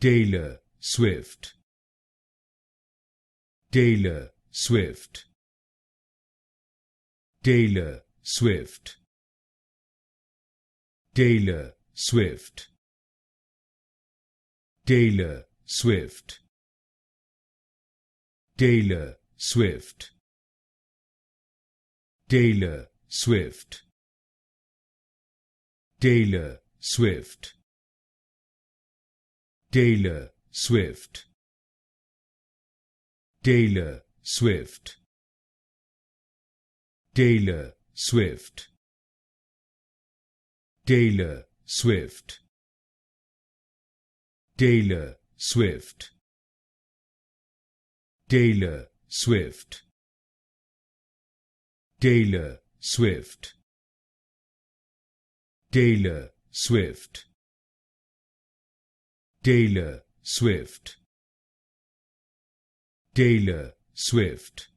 Taylor Swift, Taylor Swift, Taylor Swift, Taylor Swift, Taylor Swift, Taylor Swift, Taylor Swift, Taylor Swift, Taylor Swift, Taylor Swift, Taylor Swift, Taylor Swift, Taylor Swift, Taylor Swift, Taylor Swift, Taylor Swift, Taylor Swift, Taylor Swift,